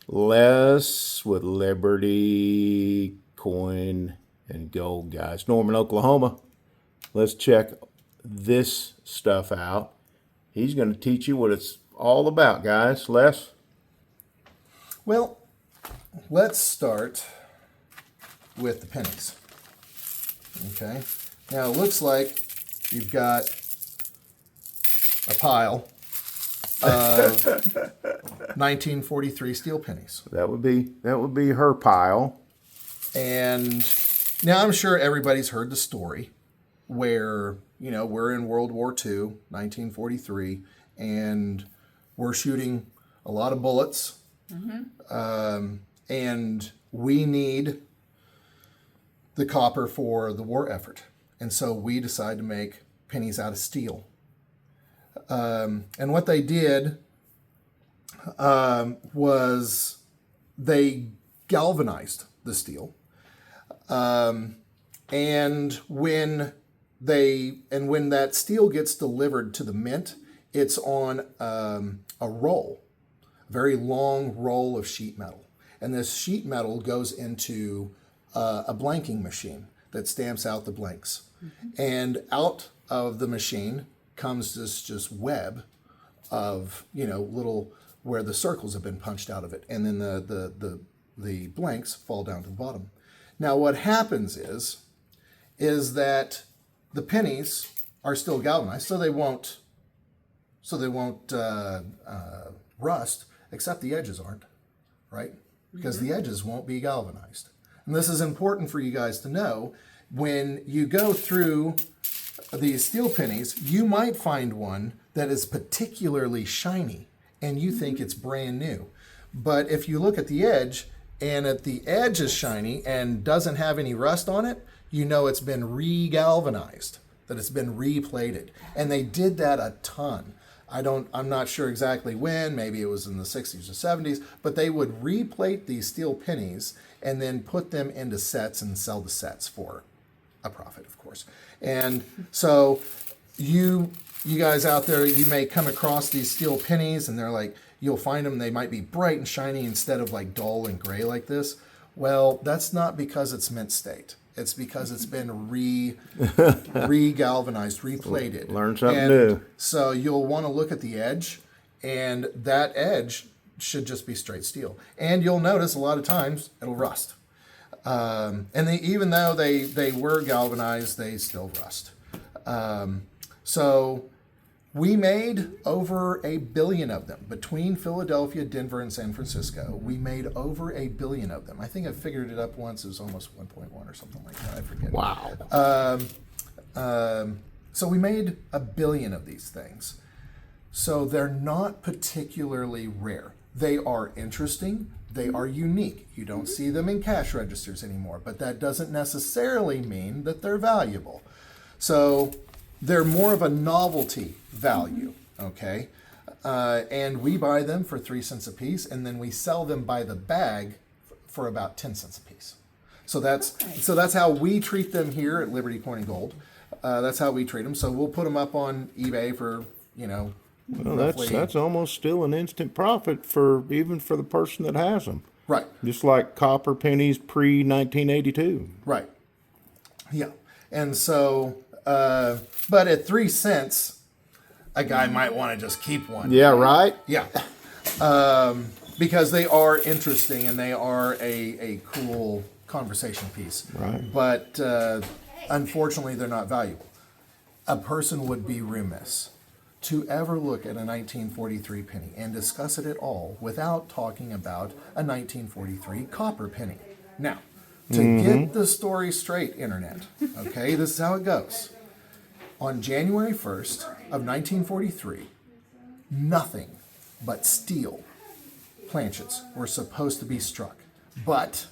Les with Liberty Coin and Gold, guys. Norman, Oklahoma. Let's check this stuff out. He's going to teach you what it's all about, guys. Les? Well, let's start with the pennies. Okay. Now it looks like you've got a pile of 1943 steel pennies. That would be her pile. And now I'm sure everybody's heard the story where, we're in World War II, 1943, and we're shooting a lot of bullets. And we need the copper for the war effort. And so we decide to make pennies out of steel. And what they did was they galvanized the steel. And when that steel gets delivered to the mint, it's on a roll, a very long roll of sheet metal. And this sheet metal goes into a blanking machine that stamps out the blanks. And out of the machine comes this just web of, little where the circles have been punched out of it. And then the blanks fall down to the bottom. Now what happens is that the pennies are still galvanized, so they won't rust, except the edges aren't, right? Because the edges won't be galvanized. And this is important for you guys to know. When you go through these steel pennies, you might find one that is particularly shiny, and you think it's brand new. But if you look at the edge, and if the edge is shiny and doesn't have any rust on it, you know it's been re-galvanized, that it's been replated. And they did that a ton. I'm not sure exactly when, maybe it was in the 60s or 70s, but they would replate these steel pennies and then put them into sets and sell the sets for a profit, of course. And so you guys out there, you may come across these steel pennies and they're like, you'll find them, they might be bright and shiny instead of like dull and gray like this. Well, that's not because it's mint state. It's because it's been re-galvanized, replated. Learn something new. So you'll want to look at the edge, and that edge should just be straight steel. And you'll notice a lot of times it'll rust. Even though they were galvanized, they still rust. So we made over 1 billion of them. Between Philadelphia, Denver, and San Francisco, we made over 1 billion of them. I think I figured it up once. It was almost 1.1 or something like that. I forget. Wow. So we made 1 billion of these things. So they're not particularly rare. They are interesting. They are unique. You don't see them in cash registers anymore, but that doesn't necessarily mean that they're valuable. So they're more of a novelty value, okay? And we buy them for 3 cents a piece, and then we sell them by the bag for about 10 cents a piece. So that's how we treat them here at Liberty Coin and Gold. That's how we treat them. So we'll put them up on eBay for, Well, roughly, that's almost still an instant profit even for the person that has them. right. Just like copper pennies pre-1982. Right. Yeah. And so, but at 3 cents, a guy might want to just keep one. Yeah, right? Yeah. Because they are interesting and they are a cool conversation piece. Right. But unfortunately, they're not valuable. A person would be remiss to ever look at a 1943 penny and discuss it at all without talking about a 1943 copper penny. Now, to get the story straight, Internet, okay, this is how it goes. On January 1st of 1943, nothing but steel planchets were supposed to be struck. But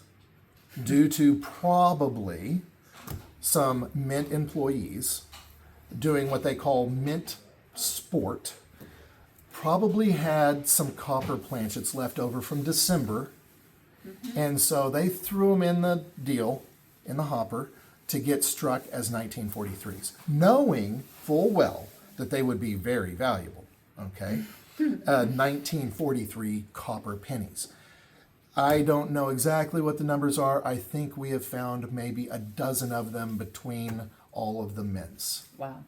due to probably some mint employees doing what they call mint sport, probably had some copper planchets left over from December. And so they threw them in the deal, in the hopper, to get struck as 1943s, knowing full well that they would be very valuable, okay? 1943 copper pennies. I don't know exactly what the numbers are. I think we have found maybe a dozen of them between all of the mints. Wow.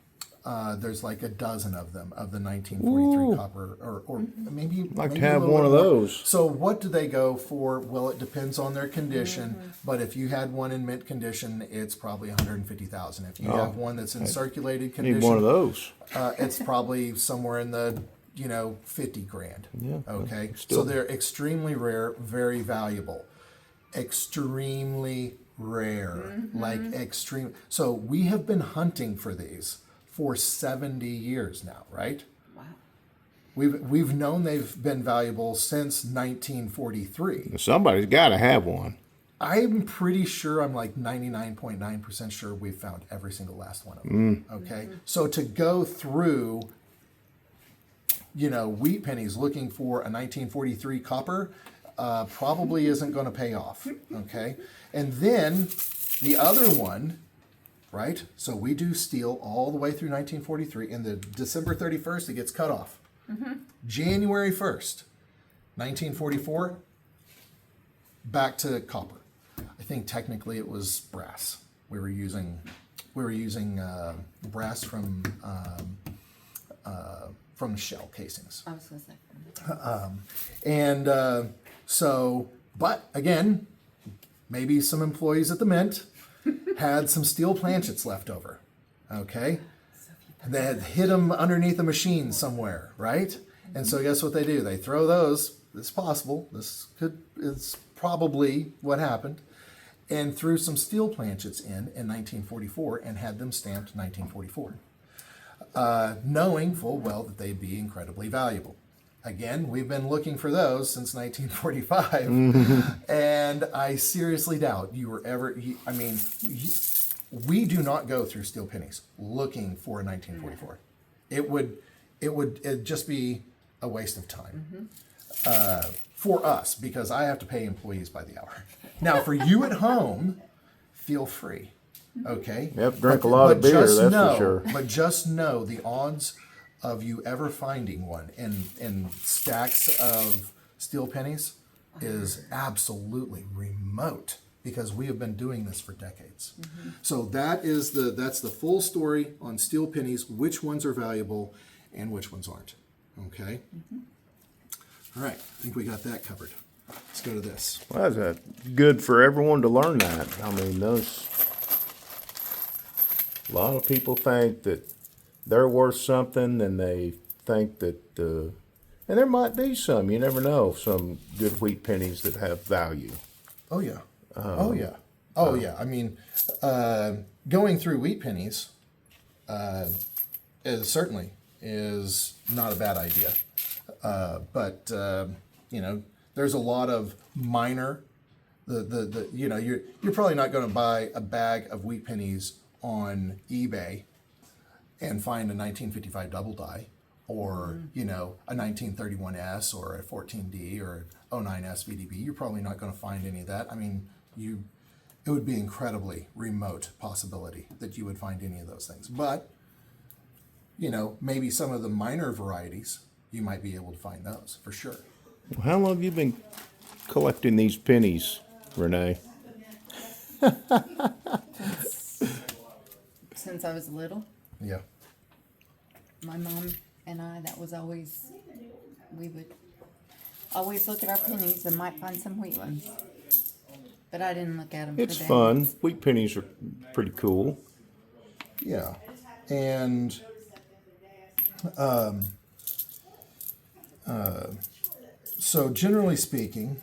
There's like a dozen of them of the 1943 Ooh. copper, or maybe Like to maybe a have little one bit of more. those. So what do they go for? Well, it depends on their condition. But if you had one in mint condition, it's probably 150,000. If you Oh. have one that's in circulated Need condition, one of those. it's probably somewhere in the 50 grand. Yeah, Okay. still- So they're extremely rare, very valuable. Extremely rare, like extreme. So we have been hunting for these for 70 years now, right? Wow. We've known they've been valuable since 1943. Somebody's got to have one. I'm pretty sure, I'm like 99.9% sure we've found every single last one of them. Okay. So to go through, wheat pennies looking for a 1943 copper probably isn't going to pay off. Okay. And then the other one, right? So we do steel all the way through 1943, and the December 31st, it gets cut off. January 1st, 1944, back to copper. I think technically it was brass. We were using brass from shell casings. I was going to say. And so, but again, maybe some employees at the mint had some steel planchets left over. Okay. And they had hid them underneath a machine somewhere, right? And so guess what they do? They throw those. It's possible. It's probably what happened. And threw some steel planchets in 1944 and had them stamped 1944. Knowing full well that they'd be incredibly valuable. Again, we've been looking for those since 1945, and I seriously doubt you were ever. We do not go through steel pennies looking for a 1944. It'd just be a waste of time for us, because I have to pay employees by the hour. Now, for you at home, feel free. Okay. Yep, drink a lot of beer, just that's know, for sure. But just know the odds of you ever finding one in stacks of steel pennies is absolutely remote, because we have been doing this for decades. So that's the full story on steel pennies, which ones are valuable and which ones aren't. Okay. All right, I think we got that covered. Let's go to this. Well, that's good for everyone to learn that. I mean, a lot of people think that they're worth something, and they think that, and there might be some, you never know, some good wheat pennies that have value. Oh yeah. Oh yeah. I mean, going through wheat pennies certainly is not a bad idea. But there's a lot of minor. You're probably not going to buy a bag of wheat pennies on eBay and find a 1955 double die, or a 1931S or a 14D or 09S VDB. You're probably not going to find any of that. I mean, it would be incredibly remote possibility that you would find any of those things. But maybe some of the minor varieties, you might be able to find those for sure. How long have you been collecting these pennies, Renee? Since I was little, Yeah. my mom and I, we would always look at our pennies and might find some wheat ones. But I didn't look at them. It's for fun. Wheat pennies are pretty cool. Yeah. And so generally speaking,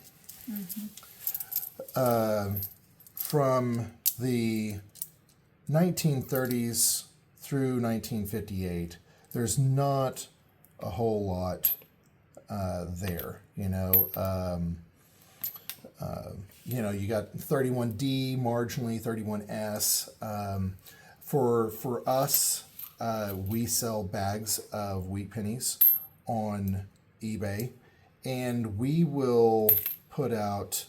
from the 1930s through 1958, there's not a whole lot there. You got 31D, marginally 31S. For us, we sell bags of wheat pennies on eBay, and we will put out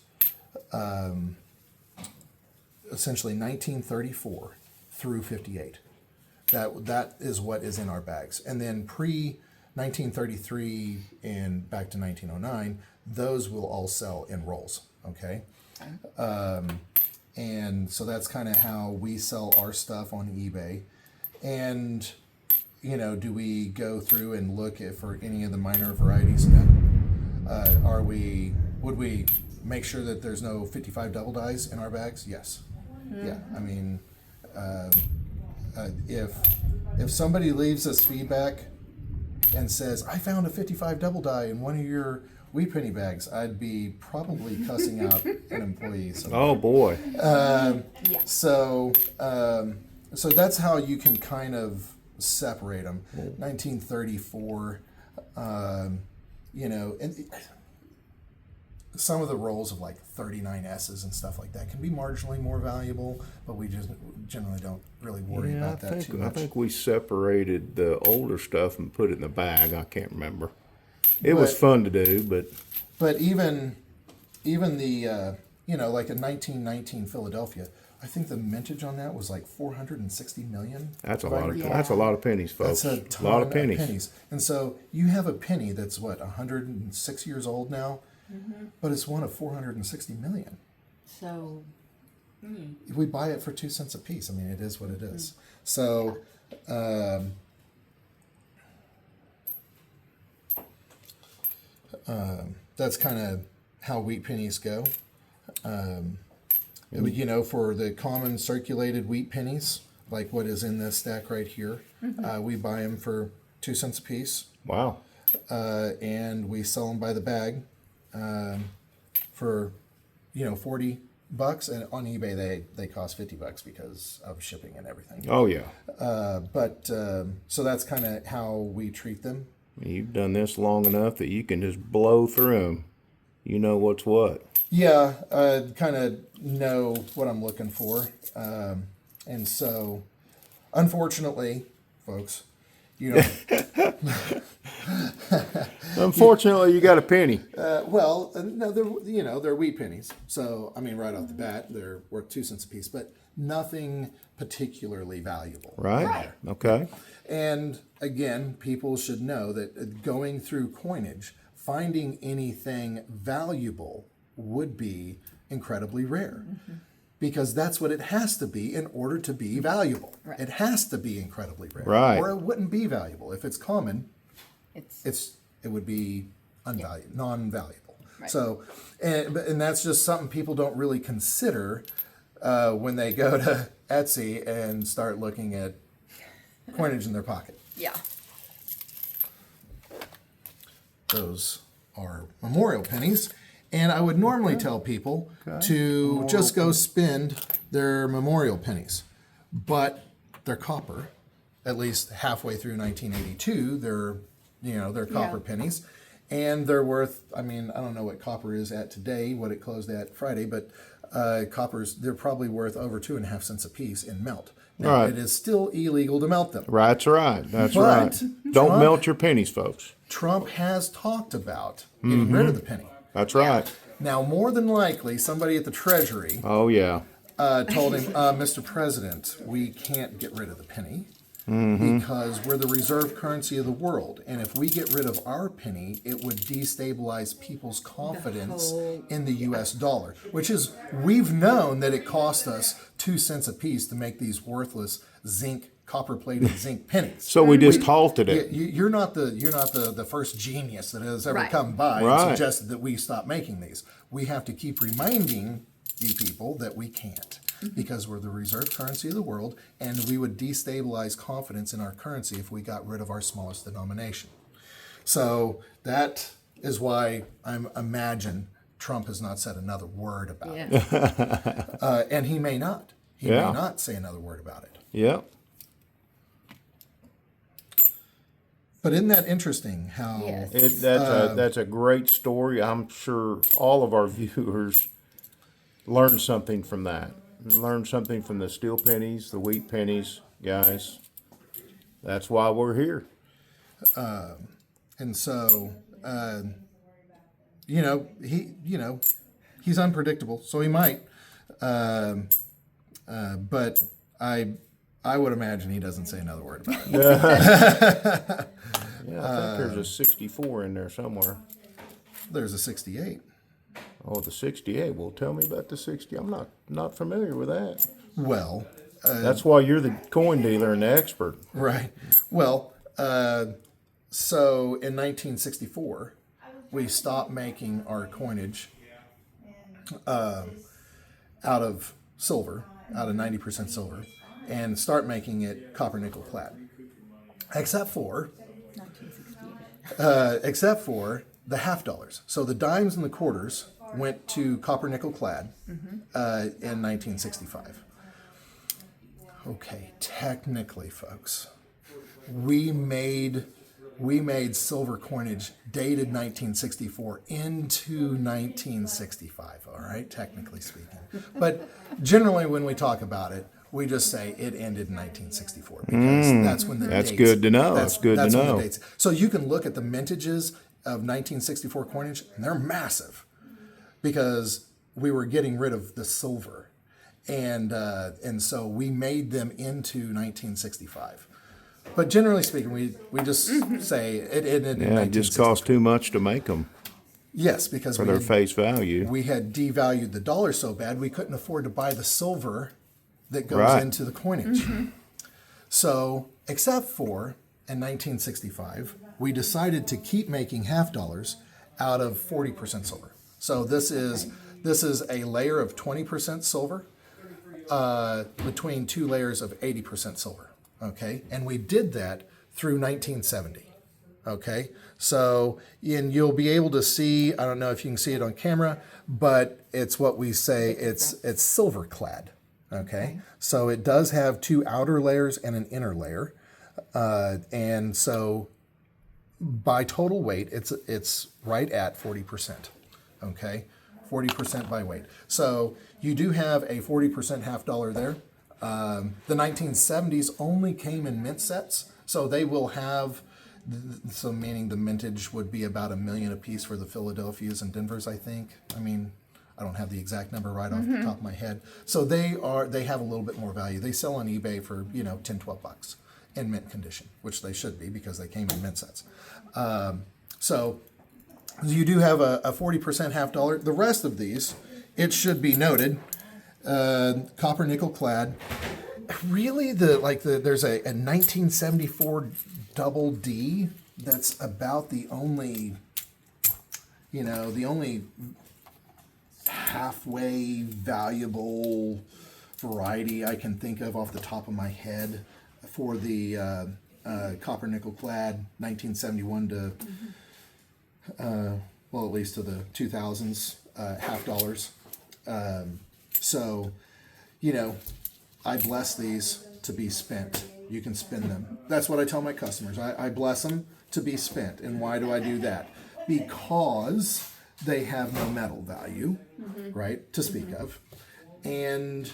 essentially 1934 through 58. That is what is in our bags. And then pre 1933 and back to 1909, those will all sell in rolls. Okay. And so that's kind of how we sell our stuff on eBay. And, you know, do we go through and look at for any of the minor varieties? No. Would we make sure that there's no 55 double dies in our bags? Yes. Yeah. I mean, if somebody leaves us feedback and says, I found a 55 double die in one of your wheat penny bags, I'd be probably cussing out an employee. Oh boy. Yeah. So that's how you can kind of separate them. 1934, you know, and some of the rolls of like 39 S's and stuff like that can be marginally more valuable, but we just generally don't really worry about that too I much. think we separated the older stuff and put it in the bag. I can't remember. It was But- fun to do, but But even the you know, like a 1919 Philadelphia, I think the mintage on that was like 460 million. that's a if I lot of recall. that's a lot of pennies, folks. That's a ton lot of pennies. And so you have a penny that's what 106 years old now, but it's one of 460 million. So, We buy it for 2 cents a piece. I mean, it is what it is. So, that's kind of how wheat pennies go. You know, for the common circulated wheat pennies, like what is in this stack right here, we buy them for 2 cents a piece, Wow. and we sell them by the bag for, you know, $40. And on eBay they cost $50 because of shipping and everything. Oh yeah. So that's kind of how we treat them. You've done this long enough that you can just blow through them. You know what's what. Yeah, kind of know what I'm looking for. And so, unfortunately, folks, you know, Unfortunately, you got a penny. well, no, they're wheat pennies. So, I mean, right off the bat, they're worth 2 cents a piece, but nothing particularly valuable. Right? Okay. And again, people should know that going through coinage, finding anything valuable would be incredibly rare. Because that's what it has to be in order to be valuable. Right. It has to be incredibly rare. Right. Or it wouldn't be valuable. If it's common, it's it would be non-valuable. Right. So, and that's just something people don't really consider when they go to Etsy and start looking at coinage in their pocket. yeah. Those are memorial pennies. And I would normally tell people to just go spend their memorial pennies. But they're copper. At least halfway through 1982, they're copper pennies. And they're worth, I mean, I don't know what copper is at today, what it closed at Friday, but they're probably worth over 2.5 cents a piece in melt. Now, Right. it is still illegal to melt them. That's right. That's But right. Don't Trump- melt your pennies, folks. Trump has talked about getting rid of the penny. That's right. Now, more than likely, somebody at the Treasury Oh yeah. told him, Mr. President, we can't get rid of the penny because we're the reserve currency of the world. And if we get rid of our penny, it would destabilize people's confidence in the US dollar, which is, we've known that it cost us 2 cents a piece to make these worthless copper-plated zinc pennies. So we just halted it. You're not the first genius that has ever Right. come by Right. and suggested that we stop making these. We have to keep reminding you people that we can't because we're the reserve currency of the world, and we would destabilize confidence in our currency if we got rid of our smallest denomination. So that is why I imagine Trump has not said another word about it, Yeah. and he may not. He Yeah. may not say another word about it. Yeah. But isn't that interesting how Yes. That's a great story. I'm sure all of our viewers learned something from that. Learned something from the steel pennies, the wheat pennies, guys. That's why we're here. And so, he's unpredictable, so he might. But I would imagine he doesn't say another word about it. Yeah, I think there's a 64 in there somewhere. There's a 68. Oh, the 68. Well, tell me about the 60. I'm not familiar with that. Well, That's why you're the coin dealer and the expert. right. Well, so in 1964, we stopped making our coinage out of silver, out of 90% silver, and start making it copper, nickel, plaid. Except for 1968. the half dollars. So the dimes and the quarters went to copper, nickel, clad in 1965. Okay, technically, folks, we made silver coinage dated 1964 into 1965. All right, technically speaking, but generally when we talk about it, we just say it ended in 1964 because that's when the That's dates, good to know. That's good to when the know. dates. So you can look at the mintages of 1964 coinage, and they're massive because we were getting rid of the silver, and so we made them into 1965. But generally speaking, we just say it ended in Yeah, it just 1964. cost too much to make them Yes, because for their face value. we had devalued the dollar so bad we couldn't afford to buy the silver that goes Right. into the coinage. So, except for in 1965, we decided to keep making half dollars out of 40% silver. So this is a layer of 20% silver between two layers of 80% silver. Okay, and we did that through 1970. Okay, so and you'll be able to see. I don't know if you can see it on camera, but it's what we say. It's silver clad. Okay, so it does have two outer layers and an inner layer, and so by total weight, it's right at 40%. Okay, 40% by weight. So you do have a 40% half dollar there. The 1970s only came in mint sets, so they will have. So meaning the mintage would be about $1 million a piece for the Philadelphias and Denvers, I think. I mean, I don't have the exact number right off the top of my head. So they have a little bit more value. They sell on eBay for, $10-12 in mint condition, which they should be because they came in mint sets. So you do have a 40% half dollar. The rest of these, it should be noted, copper nickel clad. Really, there's a 1974 double D that's about the only halfway valuable variety I can think of off the top of my head for the copper nickel clad 1971 to at least to the 2000s half dollars. So I bless these to be spent. You can spend them. That's what I tell my customers. I bless them to be spent. And why do I do that? Because they have no metal value, right, to speak of. And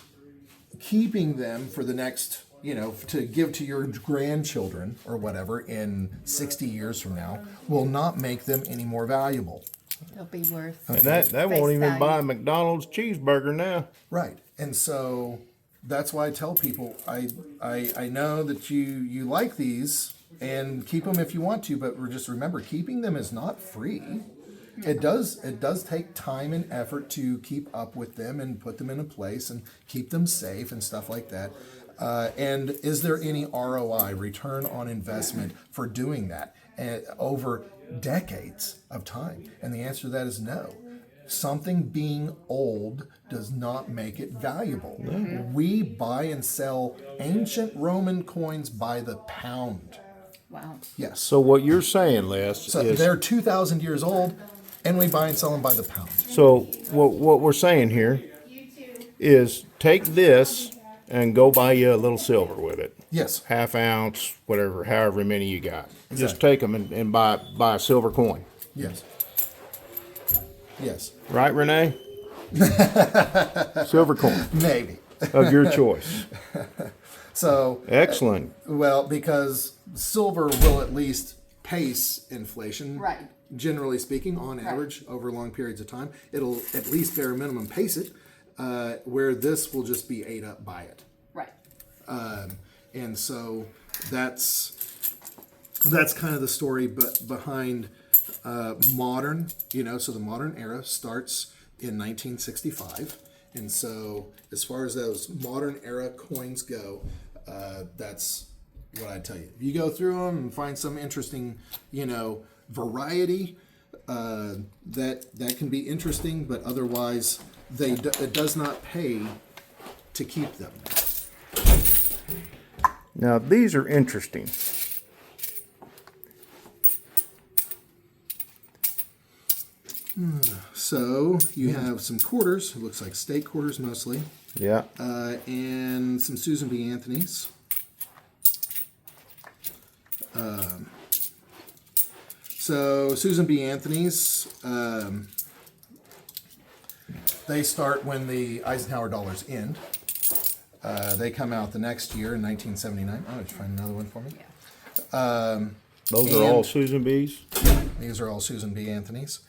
keeping them for the next, to give to your grandchildren or whatever in 60 years from now will not make them any more valuable. They'll be worth. And that won't face even value. buy a McDonald's cheeseburger now. Right. And so that's why I tell people I know that you like these and keep them if you want to, but just remember keeping them is not free. It does take time and effort to keep up with them and put them in a place and keep them safe and stuff like that. And is there any ROI, return on investment, for doing that over decades of time? And the answer to that is no. Something being old does not make it valuable. We buy and sell ancient Roman coins by the pound. Wow. Yes. So what you're saying, Les, So is they're 2,000 years old, and we buy and sell them by the pound. so what we're saying here is take this and go buy you a little silver with it. Yes. Half ounce, whatever, however many you got. Just take them and buy a silver coin. Yes. Yes. Right, Renee? Silver coin Maybe. of your choice. So, Excellent. well, because silver will at least pace inflation. Right. Generally speaking, on average, over long periods of time, it'll at least bare minimum pace it, where this will just be ate up by it. Right. And so that's kind of the story, but behind modern, so the modern era starts in 1965. And so, as far as those modern era coins go, that's what I'd tell you. If you go through them and find some interesting, variety, that can be interesting, but otherwise, it does not pay to keep them. Now, these are interesting. So you have some quarters. It looks like state quarters mostly, Yeah. and some Susan B. Anthony's. So Susan B. Anthony's, they start when the Eisenhower dollars end. They come out the next year in 1979. Oh, did you find another one for me? Those are all And- Susan B's? These are all Susan B. Anthony's.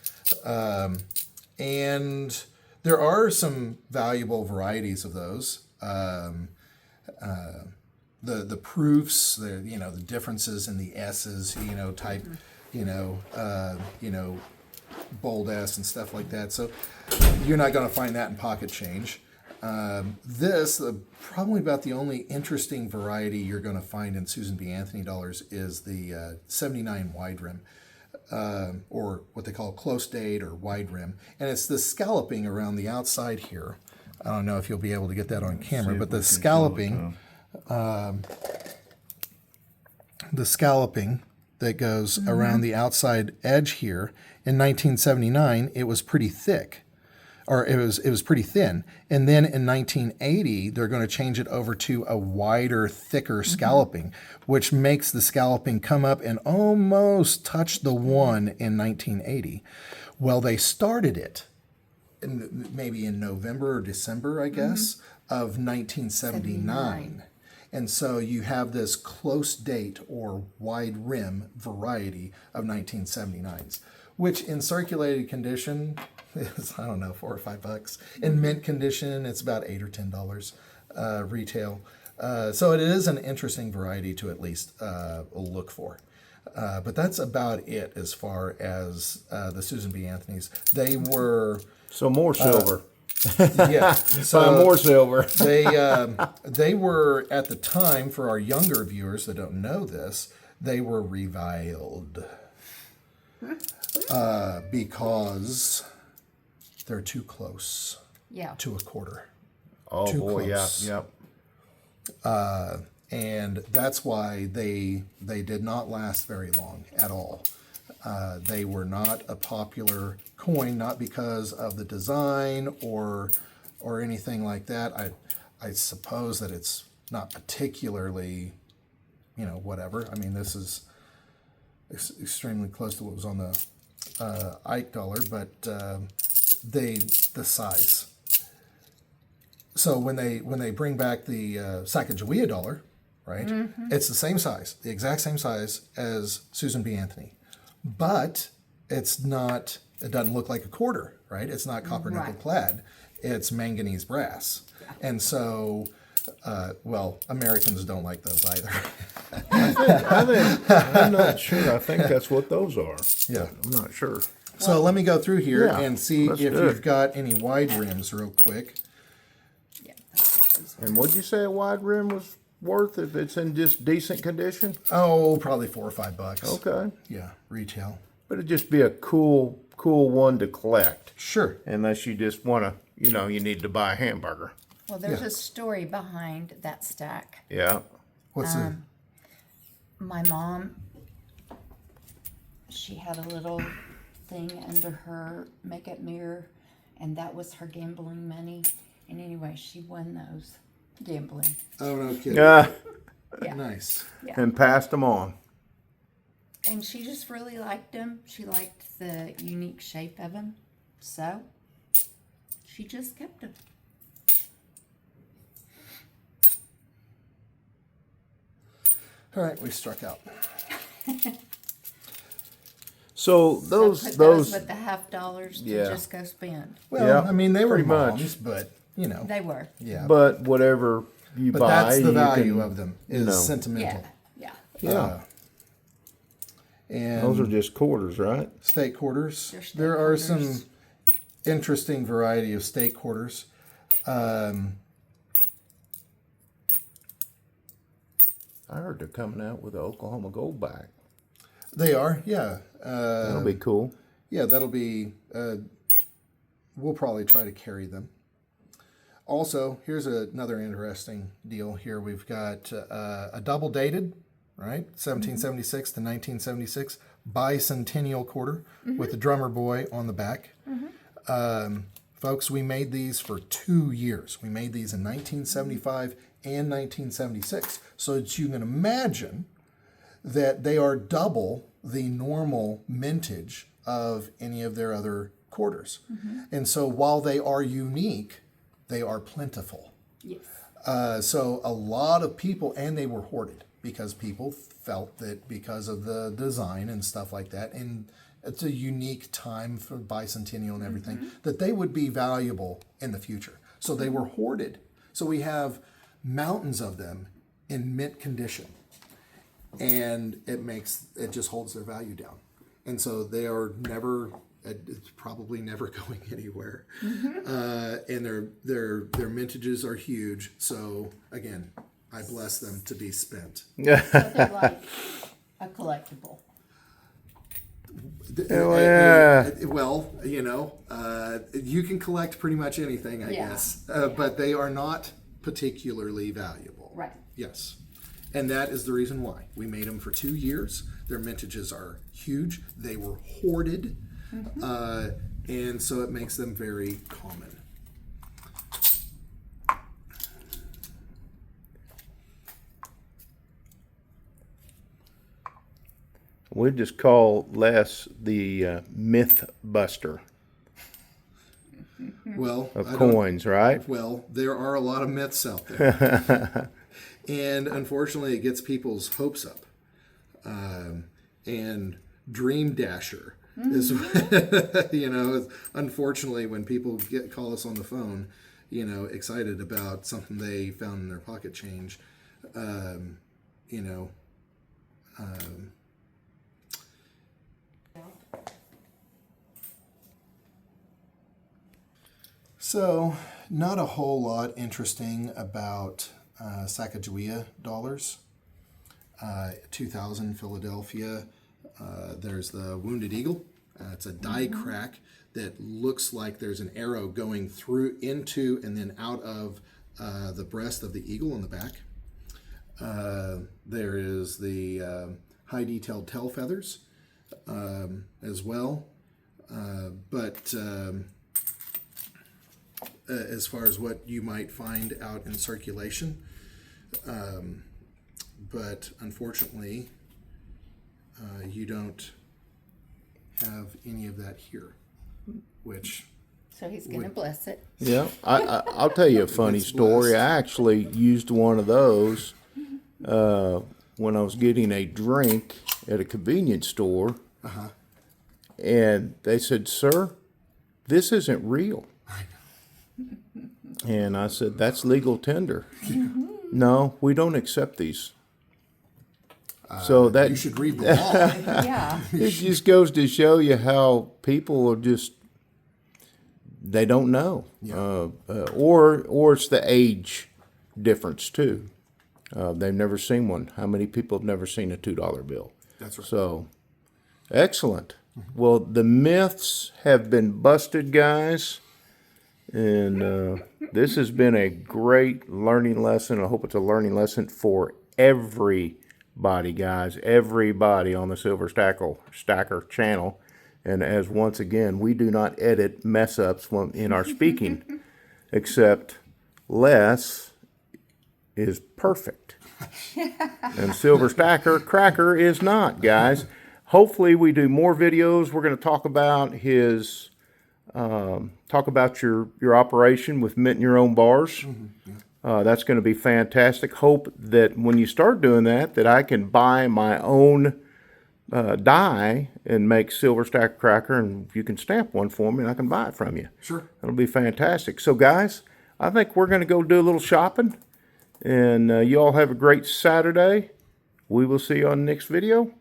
And there are some valuable varieties of those. The proofs, the differences in the S's, type, bold S and stuff like that. So you're not going to find that in pocket change. Probably about the only interesting variety you're going to find in Susan B. Anthony dollars is the 79 wide rim. Or what they call close date or wide rim. And it's the scalloping around the outside here. I don't know if you'll be able to get that on camera, but the scalloping that goes around the outside edge here, in 1979, it was pretty thick. Or it was pretty thin. And then in 1980, they're going to change it over to a wider, thicker scalloping, which makes the scalloping come up and almost touch the one in 1980. Well, they started it maybe in November or December, I guess, of 1979. And so you have this close date or wide rim variety of 1979s, which in circulated condition is, I don't know, $4 or $5. In mint condition, it's about $8 or $10 retail. So it is an interesting variety to at least look for. But that's about it as far as the Susan B. Anthony's. They were... So more silver. Yeah. Find more silver. They were, at the time, for our younger viewers that don't know this, they were reviled. Because they're too close Yeah. to a quarter. Oh Too boy, close. yeah. And that's why they did not last very long at all. They were not a popular coin, not because of the design or anything like that. I suppose that it's not particularly, whatever. I mean, this is extremely close to what was on the Ike dollar, but the size. So when they bring back the Sacagawea dollar, right? It's the same size, the exact same size as Susan B. Anthony, but it's not. It doesn't look like a quarter, right? It's not copper nickel Right. clad. It's manganese brass, and so. Americans don't like those either. I'm not sure. I think that's what those are. Yeah. I'm not sure. So let me go through here Yeah, and see let's if do you've it. got any wide rims real quick. Yeah. And what'd you say a wide rim was worth if it's in just decent condition? Oh, probably $4 or $5. Okay. Yeah, retail. But it'd just be a cool one to collect. Sure. Unless you just want to, you need to buy a hamburger. Well, there's Yeah. a story behind that stack. Yeah. What's the? My mom, she had a little thing under her makeup mirror, and that was her gambling money. And anyway, she won those gambling. Oh no kidding. Yeah. Yeah. Nice. Yeah. And passed them on. And she just really liked them. She liked the unique shape of them. So she just kept them. All right, we struck out. So Put those with the $50 to Yeah. just go spend. Well, Yeah, I mean, they were pretty much. moms, but They were. yeah. but whatever you But buy, that's the you value can- of them is know. sentimental. Yeah. Yeah. And Those are just quarters, right? state quarters. They're state There are some quarters. interesting variety of steak quarters. I heard they're coming out with the Oklahoma Goldback. They are, yeah. That'll be cool. Yeah, that'll be, we'll probably try to carry them. Also, here's another interesting deal here. We've got a double dated, right? 1776 to 1976 bicentennial quarter with the drummer boy on the back. Folks, we made these for 2 years. We made these in 1975 and 1976. So that you can imagine that they are double the normal mintage of any of their other quarters. And so while they are unique, they are plentiful. Yes. So a lot of people, and they were hoarded because people felt that because of the design and stuff like that, and it's a unique time for bicentennial and everything, that they would be valuable in the future. So they were hoarded. So we have mountains of them in mint condition, and it just holds their value down. And so they are never, it's probably never going anywhere. And their mintages are huge. So again, I bless them to be spent. So they're like a collectible. Yeah. Well, you can collect pretty much anything, I guess. But they are not particularly valuable. Right. Yes. And that is the reason why. We made them for 2 years. Their mintages are huge. They were hoarded. And so it makes them very common. We just call Les the myth buster Well, of coins, right? Well, there are a lot of myths out there. And unfortunately, it gets people's hopes up. And Dream Dasher is, unfortunately, when people call us on the phone, excited about something they found in their pocket change, So, not a whole lot interesting about Sacagawea dollars. 2000 Philadelphia. There's the Wounded Eagle. It's a die crack that looks like there's an arrow going through into and then out of the breast of the eagle on the back. There is the high detailed tail feathers as well. But as far as what you might find out in circulation, but unfortunately, you don't have any of that here, which... So he's going to bless it. Yeah, I'll tell you a funny It's story. blessed. I actually used one of those when I was getting a drink at a convenience store, and they said, "Sir, this isn't real." And I said, "That's legal tender." No, we don't accept these. So You that should read the law. Yeah. it just goes to show you how people are just, they don't know. Or it's the age difference too. They've never seen one. How many people have never seen a $2 bill? That's right. So, excellent. Well, the myths have been busted, guys. And this has been a great learning lesson. I hope it's a learning lesson for everybody, guys. Everybody on the Silver Stacker channel. And as once again, we do not edit mess ups in our speaking, except Les is perfect. And Silver Stacker Cracker is not, guys. Hopefully we do more videos. We're going to talk about his... talk about your operation with minting your own bars. That's going to be fantastic. Hope that when you start doing that I can buy my own die and make Silver Stacker Cracker, and you can stamp one for me and I can buy it from you. Sure. That'll be fantastic. So guys, I think we're going to go do a little shopping, and you all have a great Saturday. We will see you on the next video.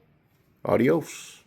Adios.